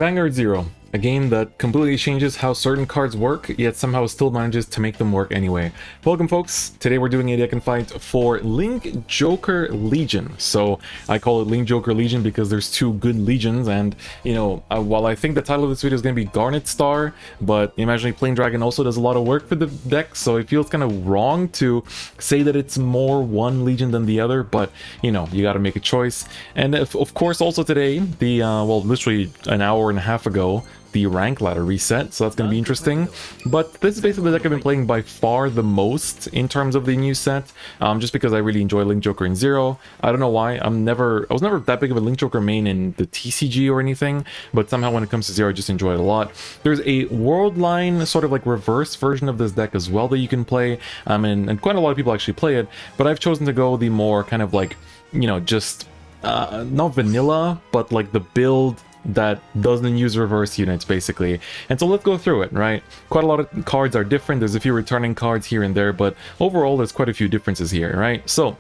Vanguard Zero, a game that completely changes how certain cards work, yet somehow still manages to make them work anyway. Welcome folks, today we're doing a deck and fight for Link Joker Legion. So I call it Link Joker Legion because there's two good legions, and you know, while I think the title of this video is going to be Garnet Star, but Imaginary Plane Dragon also does a lot of work for the deck, so it feels kind of wrong to say that it's more one legion than the other, but you know, you got to make a choice. And of course also today, the well, literally an hour and a half ago, the rank ladder reset, so that's going to be interesting. But this is basically the deck I've been playing by far the most in terms of the new set, just because I really enjoy Link Joker in Zero. I don't know why. I was never that big of a Link Joker main in the TCG or anything, but somehow when it comes to Zero, I just enjoy it a lot. There's a world line sort of like reverse version of this deck as well that you can play, and quite a lot of people actually play it, but I've chosen to go the more kind of like, you know, just not vanilla, but like the build that doesn't use reverse units basically. And so let's go through it, right? Quite a lot of cards are different. There's a few returning cards here and there, but overall there's quite a few differences here, right? So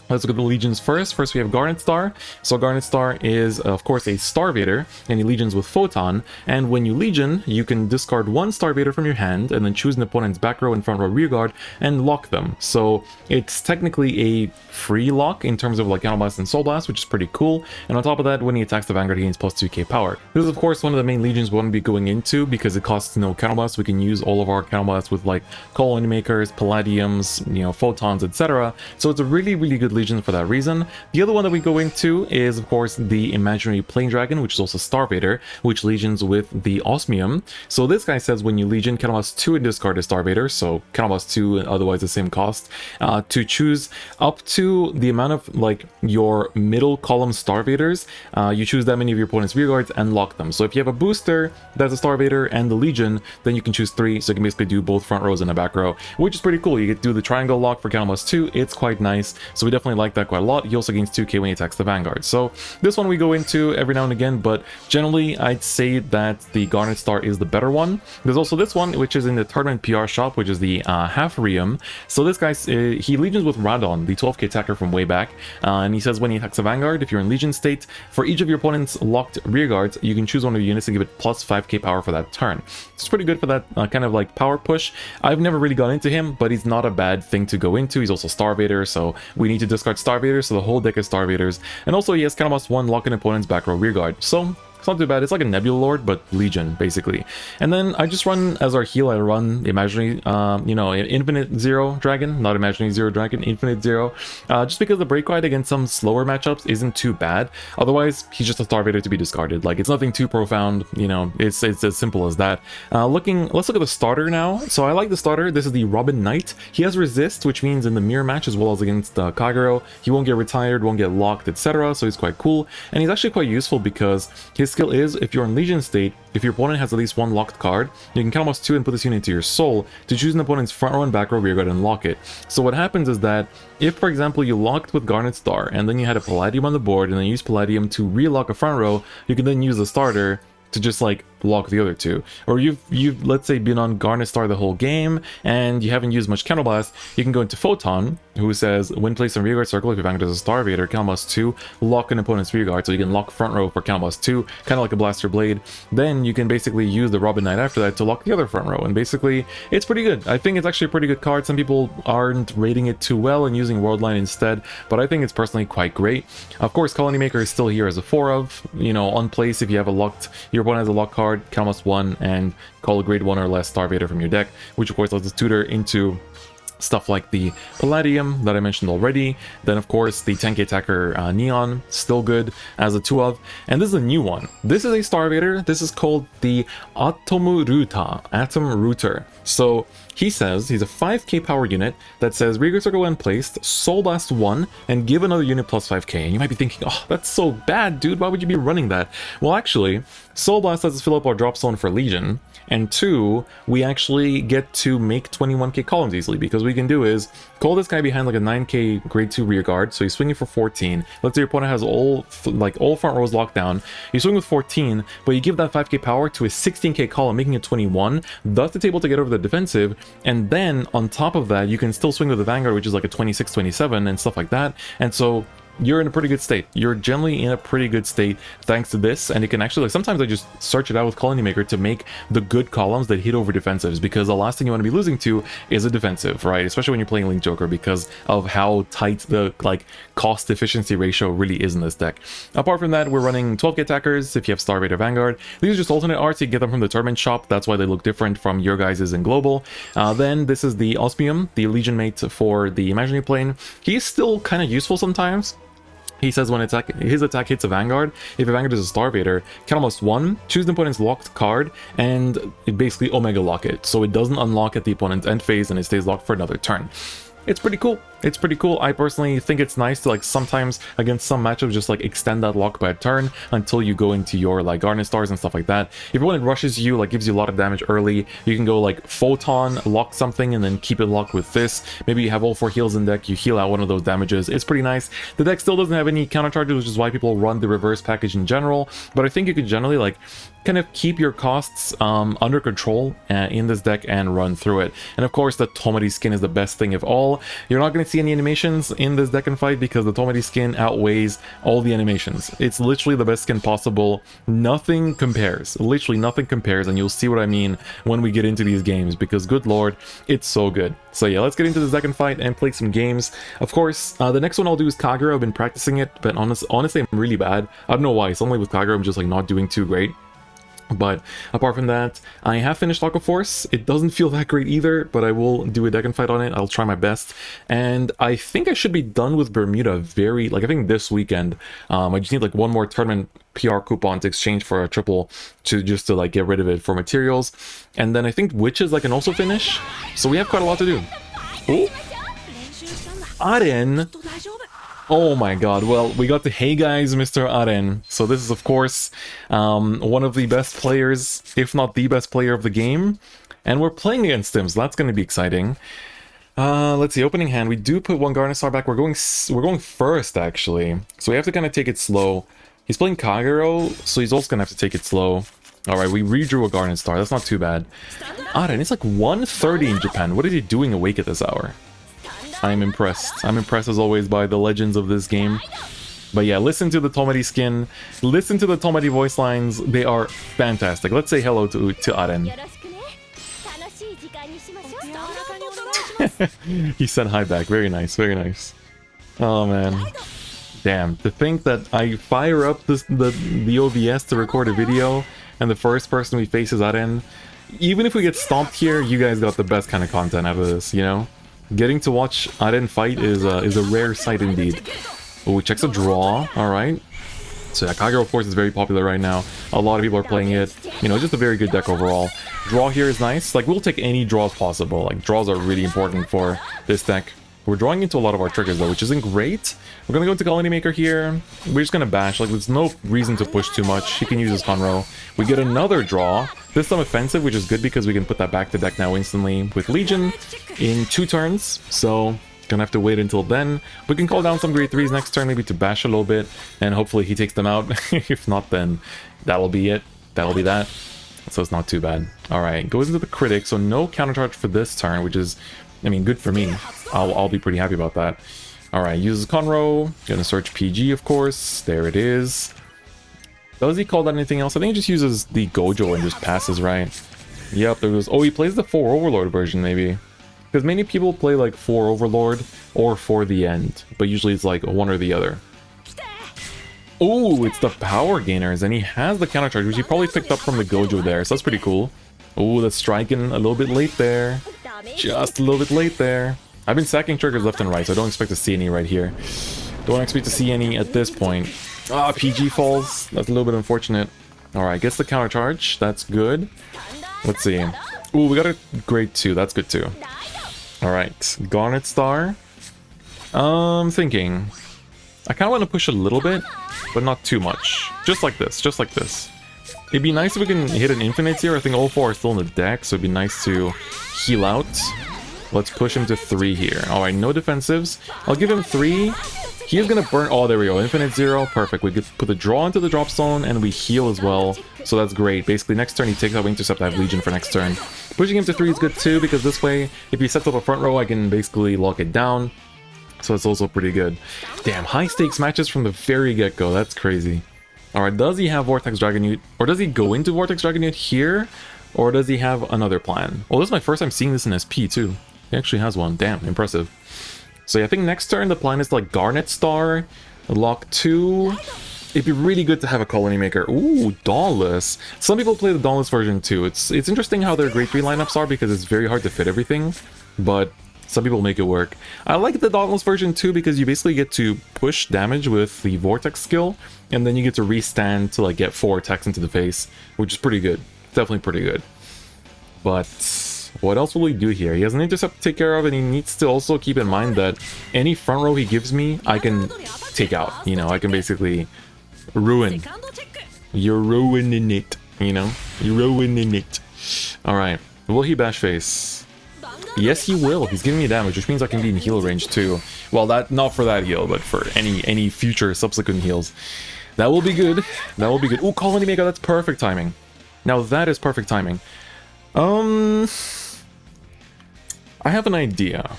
let's look at the legions first. First, we have Garnet Star. So Garnet Star is, of course, a Star-Vader, and he legions with Photon. And when you legion, you can discard one Star-Vader from your hand, and then choose an opponent's back row and front row rear guard, and lock them. So it's technically a free lock in terms of like Counter Blast and Soul Blast, which is pretty cool. And on top of that, when he attacks the Vanguard, he gains plus 2k power. This is, of course, one of the main legions we want to be going into because it costs no Counter Blast. We can use all of our Counter Blasts with like Colony Makers, Palladiums, you know, Photons, etc. So it's a really, really good legion for that reason. The other one that we go into is, of course, the Imaginary Plane Dragon, which is also Star-Vader, which legions with the Osmium. So this guy says when you legion, Counter Blast 2 and discard a Star-Vader, so Counter Blast 2, otherwise the same cost, to choose up to the amount of like your middle column Star-Vaders. You choose that many of your opponent's rear guards and lock them. So if you have a booster that's a Star-Vader and the legion, then you can choose 3, so you can basically do both front rows and a back row, which is pretty cool. You get to do the triangle lock for Counter Blast 2. It's quite nice, so we definitely like that quite a lot. He also gains 2k when he attacks the Vanguard. So this one we go into every now and again, but generally I'd say that the Garnet Star is the better one. There's also this one, which is in the tournament PR shop, which is the half Riem. So this guy, he legions with Radon, the 12k attacker from way back, and he says when he attacks a Vanguard, if you're in legion state, for each of your opponent's locked rear guards, you can choose one of your units and give it plus 5k power for that turn. It's pretty good for that kind of like power push. I've never really got into him, but he's not a bad thing to go into. He's also Star-Vader, so we need to discard Star-Vader, so the whole deck is Star-Vaders. And also he has Counter Blast 1 lock an opponent's back row rear guard, so it's not too bad. It's like a Nebula Lord, but Legion, basically. And then I just run, as our heal, I run Imaginary, you know, Infinite Zero Dragon, not Imaginary Zero Dragon, Infinite Zero, just because the Break Ride against some slower matchups isn't too bad. Otherwise, he's just a Star-Vader to be discarded. Like, it's nothing too profound, you know, it's as simple as that. Let's look at the starter now. So I like the starter. This is the Robin Knight. He has Resist, which means in the mirror match, as well as against Kagero, he won't get retired, won't get locked, etc. So he's quite cool. And he's actually quite useful because his skill is, if you're in Legion state, if your opponent has at least one locked card, you can Counter Blast 2 and put this unit into your soul to choose an opponent's front row and back row rear guard and lock it. So what happens is that if, for example, you locked with Garnet Star and then you had a Palladium on the board and then you use Palladium to relock a front row, you can then use the starter to just like lock the other two. Or you've let's say been on Garnet Star the whole game and you haven't used much Counter Blast, you can go into Photon, who says when placed in rear guard circle, if your Vanguard is a Star-Vader, Counter Blast 2, lock an opponent's rear guard, so you can lock front row for Counter Blast 2, kind of like a Blaster Blade. Then you can basically use the Robin Knight after that to lock the other front row, and basically it's pretty good. I think it's actually a pretty good card. Some people aren't rating it too well and using World Line instead, but I think it's personally quite great. Of course, Colony Maker is still here as a 4 of, you know, on place if you have a locked, your opponent has a lock card, Counter Blast 1 and call a grade 1 or less Star-Vader from your deck, which of course lets us tutor into stuff like the Palladium that I mentioned already. Then of course the 10k attacker Neon, still good as a 2 of. And this is a new one. This is a Star-Vader. This is called the Atom Router. So he says he's a 5k power unit that says rear guard circle when placed, Soul Blast 1, and give another unit plus 5k. And you might be thinking, oh, that's so bad, dude. Why would you be running that? Well, actually, Soul Blast lets us fill up our drop zone for Legion, and 2, we actually get to make 21k columns easily, because what we can do is call this guy behind like a 9k grade 2 rear guard, so he's swinging for 14. Let's say your opponent has all front rows locked down. You swing with 14, but you give that 5k power to a 16k column, making it 21, thus it's able to get over the defensive, and then on top of that, you can still swing with the Vanguard, which is like a 26, 27, and stuff like that, and so you're in a pretty good state. You're generally in a pretty good state thanks to this, and you can actually, like, sometimes I just search it out with Colony Maker to make the good columns that hit over defensives, because the last thing you want to be losing to is a defensive, right? Especially when you're playing Link Joker, because of how tight the, like, cost efficiency ratio really is in this deck. Apart from that, we're running 12k attackers if you have Star-Vader Vanguard. These are just alternate arts, you get them from the tournament shop, that's why they look different from your guys's in global. Then this is the Osmium, the Legion mate for the Imaginary Plane. He's still kind of useful sometimes. He says when his attack hits a Vanguard, if a Vanguard is a Star-Vader, can almost 1, choose the opponent's locked card, and it basically Omega lock it. So it doesn't unlock at the opponent's end phase, and it stays locked for another turn. It's pretty cool. It's pretty cool. I personally think it's nice to, like, sometimes against some matchups just, like, extend that lock by a turn until you go into your, like, Garnet stars and stuff like that. If your opponent rushes you, like, gives you a lot of damage early, you can go, like, Photon, lock something, and then keep it locked with this. Maybe you have all 4 heals in deck, you heal out one of those damages. It's pretty nice. The deck still doesn't have any counter charges, which is why people run the reverse package in general, but I think you could generally, like, kind of keep your costs under control in this deck and run through it. And of course, the Tomari skin is the best thing of all. You're not going to see any animations in this deck and fight because the Tomari skin outweighs all the animations. It's literally the best skin possible. Nothing compares. Literally nothing compares, and you'll see what I mean when we get into these games, because good lord, it's so good. So yeah, let's get into this deck and fight and play some games. Of course, the next one I'll do is Kagura. I've been practicing it, but honestly, I'm really bad. I don't know why. Suddenly with Kagura, I'm just, like, not doing too great. But apart from that, I have finished Aqua Force. It doesn't feel that great either, but I will do a deck and fight on it. I'll try my best. And I think I should be done with Bermuda I think this weekend. I just need, like, one more tournament PR coupon to exchange for a triple to like, get rid of it for materials. And then I think Witches I can also finish. So we have quite a lot to do. Oh! Aren! Oh my god, well, we got the Hey Guys, Mr. Aren. So this is, of course, one of the best players, if not the best player of the game. And we're playing against him, so that's going to be exciting. Let's see, opening hand. We do put one Garnet Star back. We're going first, actually. So we have to kind of take it slow. He's playing Kagero, so he's also going to have to take it slow. Alright, we redrew a Garnet Star. That's not too bad. Aren, it's like 1:30 in Japan. What is he doing awake at this hour? I'm impressed. I'm impressed as always by the legends of this game. But yeah, listen to the Tomari skin. Listen to the Tomari voice lines. They are fantastic. Let's say hello to Aren. He said hi back. Very nice, very nice. Oh man. Damn, to think that I fire up the OBS to record a video and the first person we face is Aren. Even if we get stomped here, you guys got the best kind of content out of this, you know? Getting to watch Aren fight is a rare sight indeed. Oh, he checks a draw. Alright. So yeah, Kagero, of course, is very popular right now. A lot of people are playing it. You know, just a very good deck overall. Draw here is nice. Like, we'll take any draws possible. Like, draws are really important for this deck. We're drawing into a lot of our triggers, though, which isn't great. We're going to go into Colony Maker here. We're just going to bash. Like, there's no reason to push too much. He can use his Conroe. We get another draw. This time offensive, which is good because we can put that back to deck now instantly with Legion in 2 turns. So, gonna have to wait until then. We can call down some grade 3s next turn, maybe to bash a little bit. And hopefully he takes them out. If not, then that'll be it. That'll be that. So it's not too bad. Alright, goes into the critic. So no countercharge for this turn, which is, I mean, good for me. I'll be pretty happy about that. Alright, uses Conroe. Gonna search PG, of course. There it is. Does he call that anything else? I think he just uses the Gojo and just passes, right? Yep, there goes... Oh, he plays the 4 Overlord version, maybe. Because many people play, like, 4 Overlord or 4 the End. But usually it's, like, one or the other. Oh, it's the Power Gainers. And he has the counter charge, which he probably picked up from the Gojo there. So that's pretty cool. Oh, that's striking a little bit late there. Just a little bit late there. I've been sacking triggers left and right, so I don't expect to see any right here. Don't expect to see any at this point. Ah, PG falls. That's a little bit unfortunate. Alright, gets the counter charge. That's good. Let's see. Ooh, we got a grade 2. That's good too. Alright, Garnet Star. Thinking. I kind of want to push a little bit, but not too much. Just like this, just like this. It'd be nice if we can hit an infinite here. I think all 4 are still in the deck, so it'd be nice to heal out. Let's push him to 3 here. Alright, no defensives. I'll give him 3. He is going to burn... Oh, there we go. Infinite 0. Perfect. We could put the draw into the drop zone, and we heal as well. So that's great. Basically, next turn he takes out Intercept. I have Legion for next turn. Pushing him to 3 is good too, because this way, if he sets up a front row, I can basically lock it down. So it's also pretty good. Damn, high stakes matches from the very get-go. That's crazy. Alright, does he have Vortex Dragon Newt? Or does he go into Vortex Dragon Newt here? Or does he have another plan? Well, this is my first time seeing this in SP too. He actually has one. Damn, impressive. So yeah, I think next turn the plan is to like Garnet Star, lock 2. It'd be really good to have a Colony Maker. Ooh, Dauntless. Some people play the Dauntless version too. It's interesting how their Grade 3 lineups are because it's very hard to fit everything. But some people make it work. I like the Dauntless version too because you basically get to push damage with the Vortex skill, and then you get to restand to like get 4 attacks into the face, which is pretty good. Definitely pretty good. But what else will he do here? He has an intercept to take care of, and he needs to also keep in mind that any front row he gives me, I can take out. You know, I can basically ruin. You're ruining it, you know? You're ruining it. Alright, will he bash face? Yes, he will. He's giving me damage, which means I can be in heal range too. Well, that not for that heal, but for any future subsequent heals. That will be good. That will be good. Ooh, Colony Maker, that's perfect timing. Now that is perfect timing. I have an idea.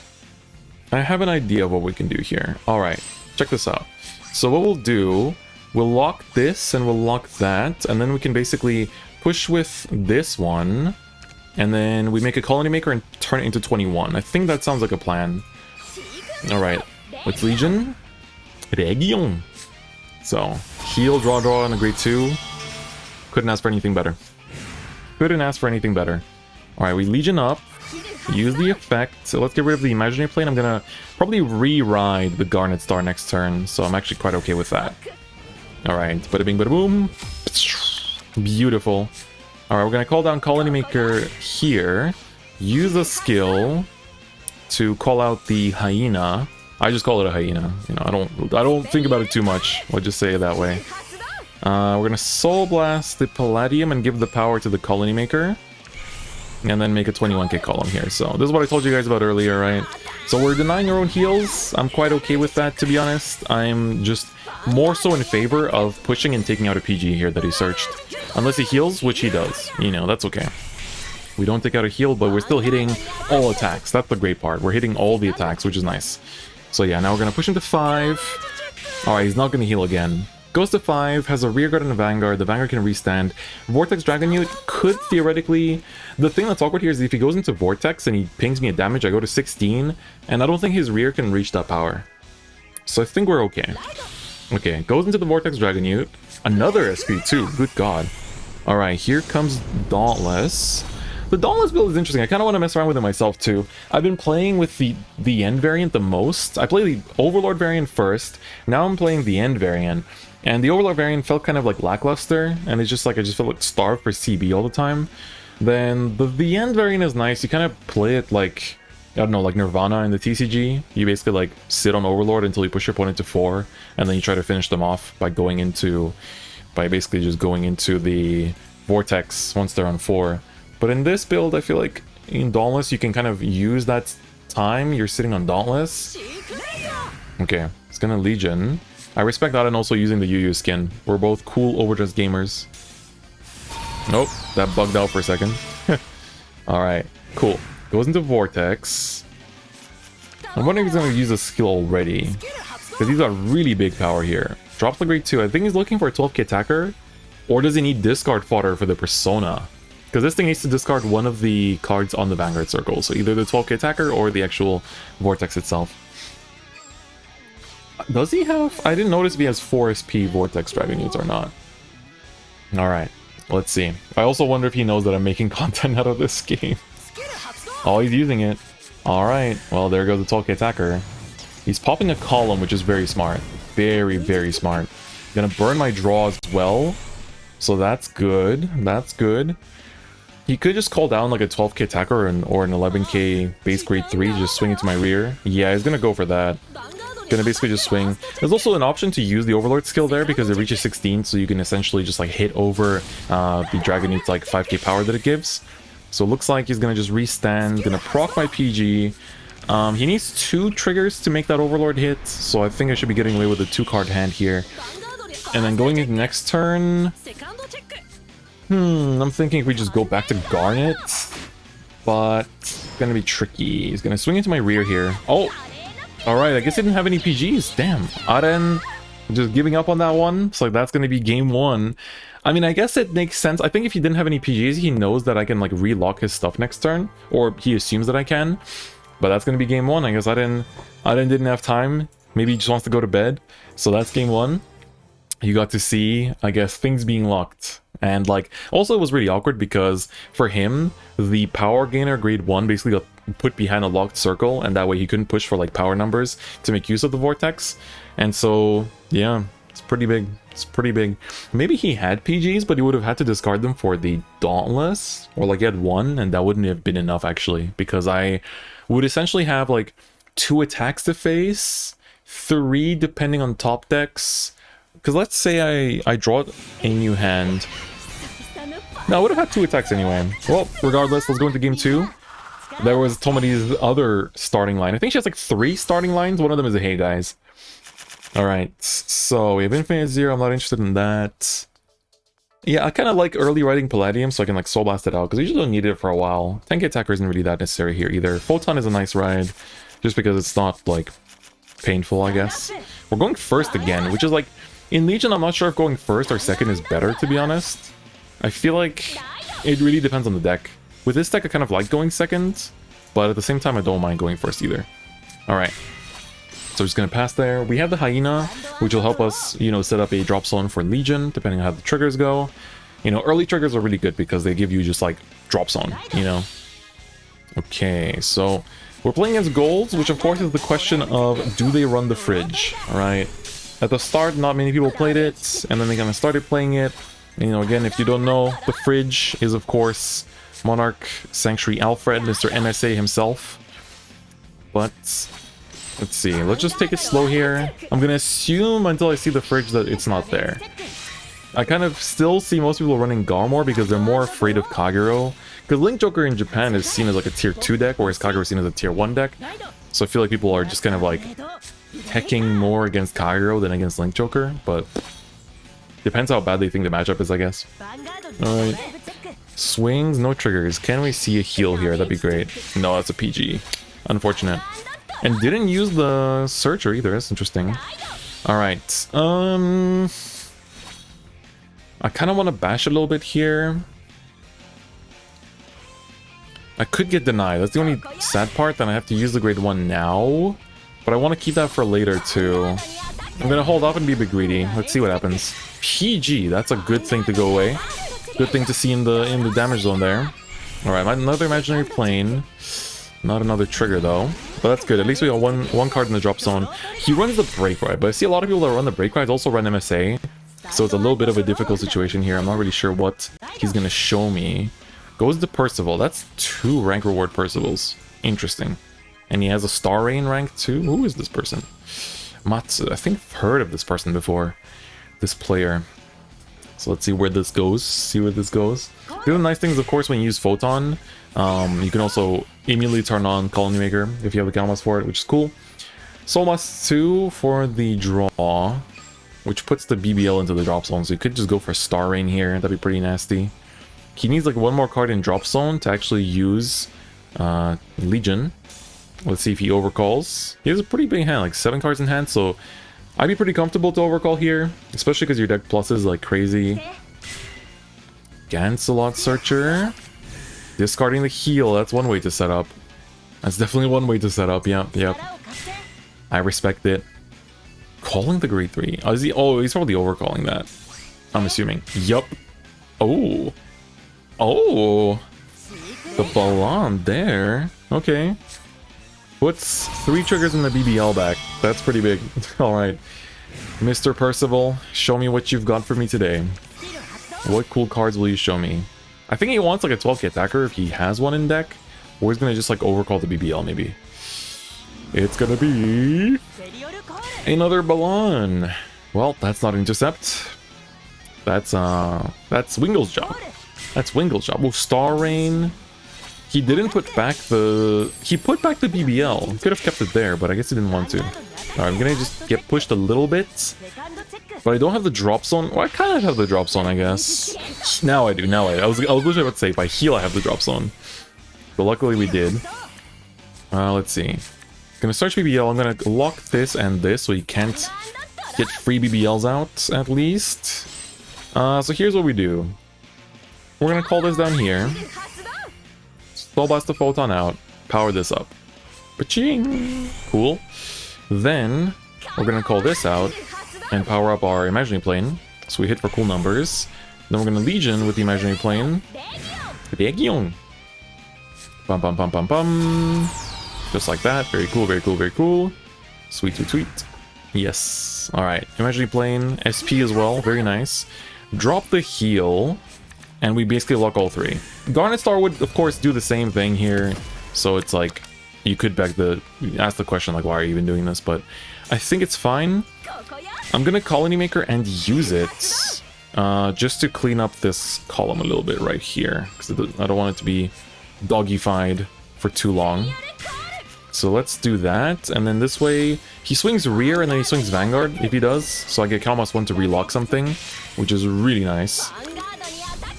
I have an idea of what we can do here. Alright, check this out. So what we'll do, we'll lock this and we'll lock that, and then we can basically push with this one, and then we make a Colony Maker and turn it into 21. I think that sounds like a plan. Alright, let's Legion. Region. So, heal, draw on a grade 2. Couldn't ask for anything better. Couldn't ask for anything better. Alright, we Legion up. Use the effect. So let's get rid of the Imaginary Plane. I'm gonna probably re-ride the Garnet Star next turn, so I'm actually quite okay with that. Alright, bada bing bada boom. Beautiful. Alright, we're gonna call down Colony Maker here. Use a skill to call out the Hyena. I just call it a Hyena. You know, I don't think about it too much. I'll just say it that way. We're gonna Soul Blast the Palladium and give the power to the Colony Maker. And then make a 21k column here. So this is what I told you guys about earlier, right? So we're denying our own heals. I'm quite okay with that, to be honest. I'm just more so in favor of pushing and taking out a PG here that he searched. Unless he heals, which he does. You know, that's okay. We don't take out a heal, but we're still hitting all attacks. That's the great part. We're hitting all the attacks, which is nice. So yeah, now we're gonna push him to 5. Alright, he's not gonna heal again. Goes to 5, has a Rearguard and a Vanguard. The Vanguard can restand. Vortex Dragon Newt could theoretically... The thing that's awkward here is if he goes into Vortex and he pings me a damage, I go to 16, and I don't think his rear can reach that power. So I think we're okay. Okay, goes into the Vortex Dragon Newt. Another SP too, good god. Alright, here comes Dauntless. The Dauntless build is interesting. I kind of want to mess around with it myself too. I've been playing with the End variant the most. I played the Overlord variant first. Now I'm playing the End variant. And the Overlord variant felt kind of like lackluster, and it's just like I just felt like starved for CB all the time. Then the End variant is nice. You kind of play it like, I don't know, like Nirvana in the TCG. You basically like sit on Overlord until you push your opponent to 4, and then you try to finish them off by basically just going into the Vortex once they're on 4. But in this build, I feel like in Dauntless, you can kind of use that time you're sitting on Dauntless. Okay, it's gonna Legion. I respect that, and also using the UU skin. We're both cool, overdressed gamers. Nope, that bugged out for a second. Alright, cool. Goes into Vortex. I'm wondering if he's going to use a skill already, because he's got really big power here. Drops the grade 2. I think he's looking for a 12k attacker, or does he need discard fodder for the Persona? Because this thing needs to discard one of the cards on the Vanguard circle, so either the 12k attacker or the actual Vortex itself. Does he have... I didn't notice if he has 4 SP Vortex Dragon Newts or not. Alright, let's see. I also wonder if he knows that I'm making content out of this game. Oh, he's using it. Alright, well there goes the 12k attacker. He's popping a column, which is very smart. Very, very smart. Gonna burn my draw as well. So that's good. That's good. He could just call down like a 12k attacker or an 11k base grade 3, just swing it to my rear. Yeah, he's gonna go for that. Gonna basically just swing. There's also an option to use the Overlord skill there because it reaches 16, so you can essentially just like hit over the Dragon Newt's like 5k power that it gives. So it looks like he's gonna just restand, gonna proc my PG. He needs 2 triggers to make that Overlord hit, so I think I should be getting away with a 2-card hand here. And then going into next turn... I'm thinking if we just go back to Garnet, but it's gonna be tricky. He's gonna swing into my rear here. Oh! Alright, I guess he didn't have any PGs. Damn. Aren just giving up on that one. So like that's gonna be game 1. I mean, I guess it makes sense. I think if he didn't have any PGs, he knows that I can like relock his stuff next turn. Or he assumes that I can. But that's gonna be game 1. I guess Aren didn't have time. Maybe he just wants to go to bed. So that's game 1. You got to see, I guess, things being locked. And like, also it was really awkward because for him, the power gainer grade 1 basically got put behind a locked circle, and that way he couldn't push for like power numbers to make use of the vortex. And so, yeah, it's pretty big. It's pretty big. Maybe he had PGs, but he would have had to discard them for the Dauntless, or like he had 1, and that wouldn't have been enough actually, because I would essentially have like 2 attacks to face, 3 depending on top decks. Because let's say I draw a new hand. No, I would have had 2 attacks anyway. Well, regardless, let's go into game 2. There was Tomadi's other starting line. I think she has like 3 starting lines. One of them is a Hey Guys. Alright, so we have Infinite Zero. I'm not interested in that. Yeah, I kind of like early writing Palladium so I can like Soul Blast it out, because I usually don't need it for a while. 10k attacker isn't really that necessary here either. Photon is a nice ride, just because it's not like painful, I guess. We're going first again, which is like, in Legion, I'm not sure if going first or second is better, to be honest. I feel like it really depends on the deck. With this deck, I kind of like going second, but at the same time, I don't mind going first either. Alright. So we're just gonna pass there. We have the Hyena, which will help us, you know, set up a drop zone for Legion, depending on how the triggers go. You know, early triggers are really good because they give you just, like, drop zone, you know? Okay, so we're playing against Golds, which of course is the question of, do they run the fridge? Alright. At the start, not many people played it, and then they kind of started playing it. And, you know, again, if you don't know, the fridge is, of course, Monarch Sanctuary Alfred, Mr. MSA himself. But, let's see, let's just take it slow here. I'm gonna assume until I see the fridge that it's not there. I kind of still see most people running Garmor because they're more afraid of Kagero. Because Link Joker in Japan is seen as like a tier 2 deck, whereas Kagero is seen as a tier 1 deck. So I feel like people are just kind of like hecking more against Kagero than against Link Joker, but depends how bad they think the matchup is, I guess. Alright. Swings, no triggers. Can we see a heal here? That'd be great. No, that's a PG. Unfortunate. And didn't use the Searcher either. That's interesting. Alright. I kind of want to bash a little bit here. I could get denied. That's the only sad part, that I have to use the grade 1 now. But I want to keep that for later too. I'm gonna hold off and be a bit greedy. Let's see what happens. PG, that's a good thing to go away. Good thing to see in the damage zone there. Alright, another imaginary plane. Not another trigger though. But that's good. At least we got one card in the drop zone. He runs the break ride, but I see a lot of people that run the break rides also run MSA. So it's a little bit of a difficult situation here. I'm not really sure what he's gonna show me. Goes to Percival. That's 2 rank reward Percivals. Interesting. And he has a Star Rain rank too. Who is this person? Matsu. I think I've heard of this person before. This player. So let's see where this goes. The other nice things, of course, when you use Photon, you can also immediately turn on Colony Maker if you have the counterblast for it, which is cool. Soul Blast 2 for the draw, which puts the BBL into the drop zone. So you could just go for Star Rain here. That'd be pretty nasty. He needs like 1 more card in drop zone to actually use Legion. Let's see if he overcalls. He has a pretty big hand, like 7 cards in hand, so I'd be pretty comfortable to overcall here, especially because your deck plus is like crazy. Gancelot Searcher. Discarding the heal, that's one way to set up. That's definitely one way to set up, yep. I respect it. Calling the grade 3. Oh, is he? Oh, he's probably overcalling that. I'm assuming. Yup. Oh. Oh. The Ballon there. Okay. Puts 3 triggers in the BBL back. That's pretty big. Alright. Mr. Percival, show me what you've got for me today. What cool cards will you show me? I think he wants like a 12k attacker if he has one in deck. Or he's gonna just like overcall the BBL maybe. It's gonna be another Ballon. Well, that's not Intercept. That's Wingle's job. That's Wingle's job. Oh, Star Rain. He didn't put back the... He put back the BBL. Could have kept it there, but I guess he didn't want to. Alright, I'm gonna just get pushed a little bit. But I don't have the drop zone. Well, I kind of have the drop zone, I guess. Now I do, I was literally about to say, if I heal, I have the drop zone. But luckily we did. Let's see. Gonna search BBL. I'm gonna lock this and this so he can't get free BBLs out, at least. So here's what we do. We're gonna call this down here. Spell Blast the Photon out. Power this up. Paching! Cool. Then, we're gonna call this out and power up our Imaginary Plane. So we hit for cool numbers. Then we're gonna Legion with the Imaginary Plane. Legion! Bum bum bum bum bum. Just like that. Very cool, very cool, very cool. Sweet, sweet, sweet. Yes. Alright. Imaginary Plane. SP as well. Very nice. Drop the heal. And we basically lock all three. Garnet Star would, of course, do the same thing here. So it's like, you could ask the question, like, why are you even doing this? But I think it's fine. I'm gonna Colony Maker and use it. Just to clean up this column a little bit right here. Because I don't want it to be doggified for too long. So let's do that. And then this way, he swings rear and then he swings Vanguard if he does. So I get -1 to relock something, which is really nice.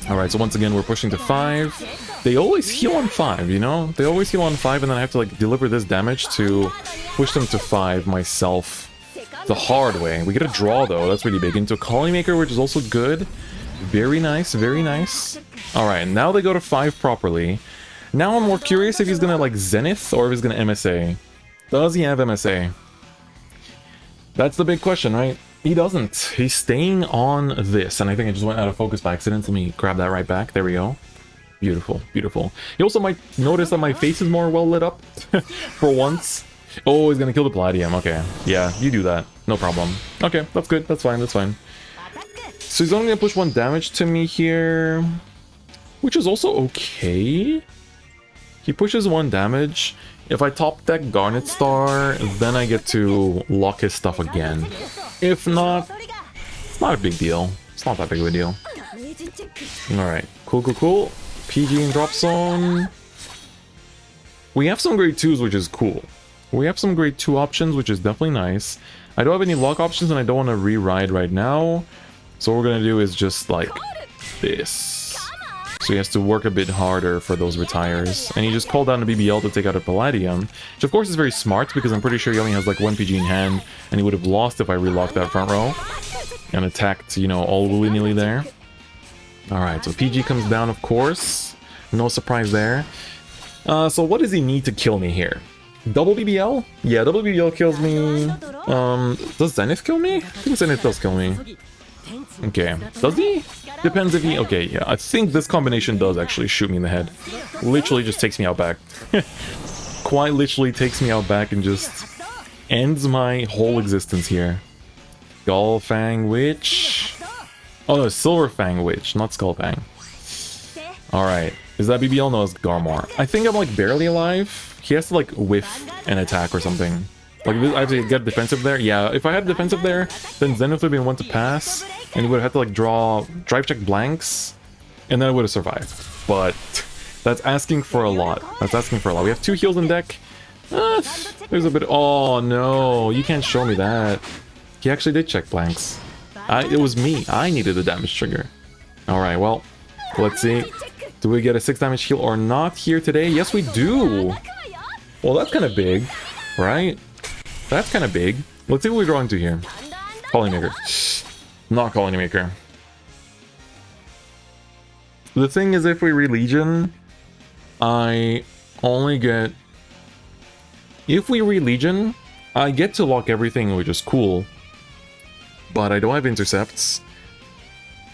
Alright, so once again, we're pushing to 5. They always heal on 5, you know? They always heal on 5, and then I have to, like, deliver this damage to push them to 5 myself the hard way. We get a draw, though. That's really big. Into a Colony Maker, which is also good. Very nice, very nice. Alright, now they go to 5 properly. Now I'm more curious if he's gonna, like, Zenith or if he's gonna MSA. Does he have MSA? That's the big question, right? He doesn't. He's staying on this, and I think I just went out of focus by accident. Let me grab that right back. There we go. Beautiful, beautiful. You also might notice that my face is more well lit up for once. Oh, he's gonna kill the Palladium. Okay, yeah, you do that. No problem. Okay, that's good. That's fine. That's fine. So he's only gonna push 1 damage to me here, which is also okay. He pushes 1 damage. If I top deck Garnet Star, then I get to lock his stuff again. If not, it's not a big deal. It's not that big of a deal. Alright, cool, cool, cool. PG in Drop Zone. We have some grade 2s, which is cool. We have some grade 2 options, which is definitely nice. I don't have any lock options, and I don't want to re-ride right now. So what we're going to do is just like this. So he has to work a bit harder for those retires. And he just called down a BBL to take out a Palladium. Which of course is very smart, because I'm pretty sure he only has like 1 PG in hand. And he would have lost if I relocked that front row. And attacked, you know, all willy-nilly there. Alright, so PG comes down, of course. No surprise there. So what does he need to kill me here? Double BBL? Yeah, double BBL kills me. Does Zenith kill me? I think Zenith does kill me. Okay, does he? Depends if he... Okay, yeah, I think this combination does actually shoot me in the head. Literally just takes me out back. Quite literally takes me out back and just ends my whole existence here. Skull Fang Witch. Oh no, Silver Fang Witch, not Skull Fang. Alright, is that BBL? No, it's Garmor. I think I'm like barely alive. He has to like whiff an attack or something. Like, I have to get defensive there? Yeah, if I had defensive there, then Zenith would have been one to pass, and he would have had to, like, draw drive check blanks, and then I would have survived. But that's asking for a lot. That's asking for a lot. We have 2 heals in deck. There's a bit... Oh, no. You can't show me that. He actually did check blanks. It was me. I needed a damage trigger. Alright, well, let's see. Do we get a 6 damage heal or not here today? Yes, we do. Well, that's kind of big, right? That's kind of big. Let's see what we're drawing to here. Colony Maker. Not Colony Maker. The thing is, if we re-Legion, I only get... If we re-Legion, I get to lock everything, which is cool. But I don't have intercepts.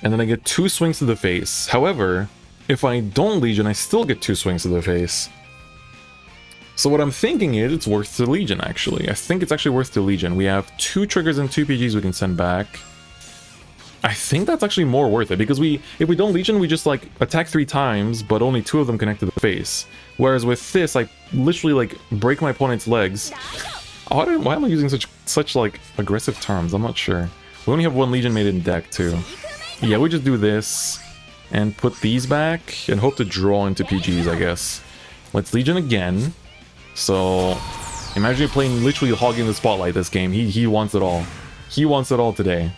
And then I get 2 swings to the face. However, if I don't Legion, I still get 2 swings to the face. So what I'm thinking is it's worth to Legion, actually. I think it's actually worth to Legion. We have 2 triggers and 2 PGs we can send back. I think that's actually more worth it, because if we don't Legion, we just, like, attack 3 times, but only 2 of them connect to the face. Whereas with this, I literally, like, break my opponent's legs. Why am I using such like, aggressive terms? I'm not sure. We only have 1 Legion made in deck, too. Yeah, we just do this, and put these back, and hope to draw into PGs, I guess. Let's Legion again. So, imagine you're playing literally hogging the spotlight this game. He wants it all. He wants it all today.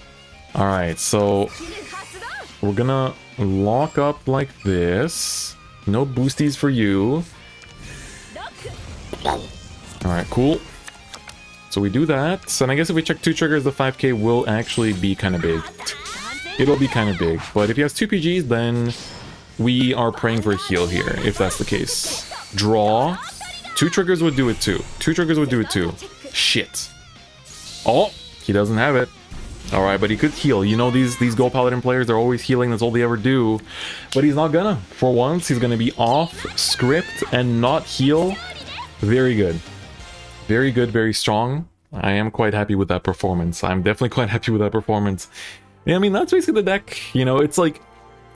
Alright, so we're gonna lock up like this. No boosties for you. Alright, cool. So we do that, and I guess if we check 2 triggers, the 5k will actually be kind of big. It'll be kind of big, but if he has 2 PGs, then we are praying for a heal here, if that's the case. Draw. 2 triggers would do it too. 2 triggers would do it too. Shit. Oh, he doesn't have it. Alright, but he could heal. You know, these Gold Paladin players, they're always healing. That's all they ever do. But he's not gonna. For once, he's gonna be off script and not heal. Very good. Very good, very strong. I am quite happy with that performance. I'm definitely quite happy with that performance. Yeah, I mean, that's basically the deck. You know, it's like...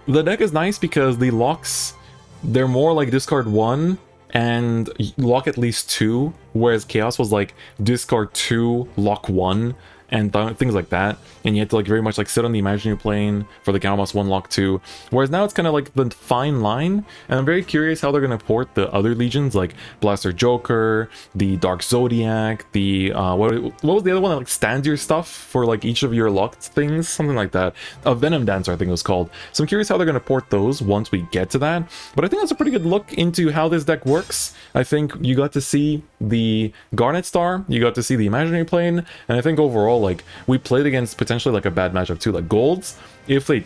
The deck is nice because the locks, they're more like discard 1 and lock at least 2. Whereas Chaos was like discard 2, lock 1. And things like that, and you had to like very much like sit on the imaginary plane for the Counterblast 1 lock 2, whereas now it's kind of like the fine line, and I'm very curious how they're going to port the other legions like Blaster Joker, the Dark Zodiac, the what was the other one that like stands your stuff for like each of your locked things, something like that, a Venom Dancer I think it was called. So I'm curious how they're going to port those once we get to that, but I think that's a pretty good look into how this deck works. I think you got to see the Garnet Star, you got to see the imaginary plane, and I think overall like we played against potentially like a bad matchup too. Like Golds, if they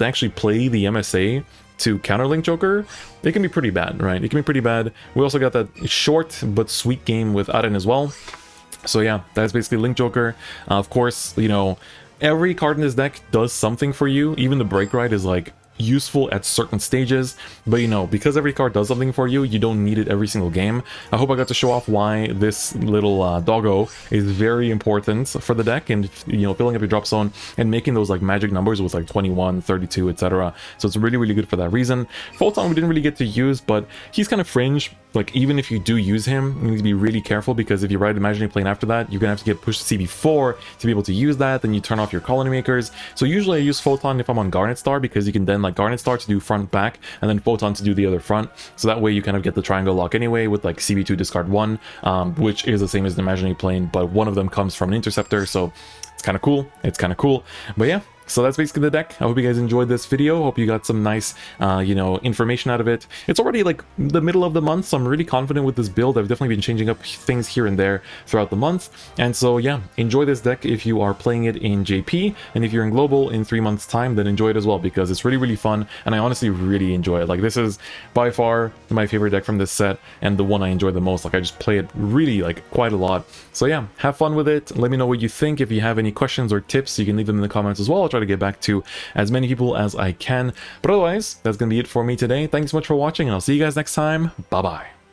actually play the MSA to counterlink Joker, it can be pretty bad, right? It can be pretty bad. We also got that short but sweet game with Aren as well. So yeah, that's basically Link Joker. Of course, you know, every card in this deck does something for you. Even the Break Ride is like useful at certain stages, but you know, because every card does something for you, you don't need it every single game. I hope I got to show off why this little doggo is very important for the deck, and you know, filling up your drop zone and making those like magic numbers with like 21, 32, etc. So it's really, really good for that reason. Photon we didn't really get to use, but he's kind of fringe. Like even if you do use him, you need to be really careful, because if you ride imaginary plane after that, you're gonna have to get pushed to CB4 to be able to use that. Then you turn off your colony makers. So usually I use Photon if I'm on Garnet Star, because you can then like Garnet Star to do front back and then Photon to do the other front. So that way you kind of get the triangle lock anyway with like CB2 discard 1, which is the same as the imaginary plane, but one of them comes from an interceptor. So it's kind of cool. It's kind of cool. But yeah. So that's basically the deck. I hope you guys enjoyed this video. Hope you got some nice, you know, information out of it. It's already like the middle of the month, so I'm really confident with this build. I've definitely been changing up things here and there throughout the month. And so, yeah, enjoy this deck if you are playing it in JP. And if you're in Global in 3 months' time, then enjoy it as well, because it's really, really fun. And I honestly really enjoy it. Like, this is by far my favorite deck from this set and the one I enjoy the most. Like, I just play it really, like, quite a lot. So, yeah, have fun with it. Let me know what you think. If you have any questions or tips, you can leave them in the comments as well. I'll try to get back to as many people as I can. But otherwise, that's gonna be it for me today. Thanks so much for watching, and I'll see you guys next time. Bye bye.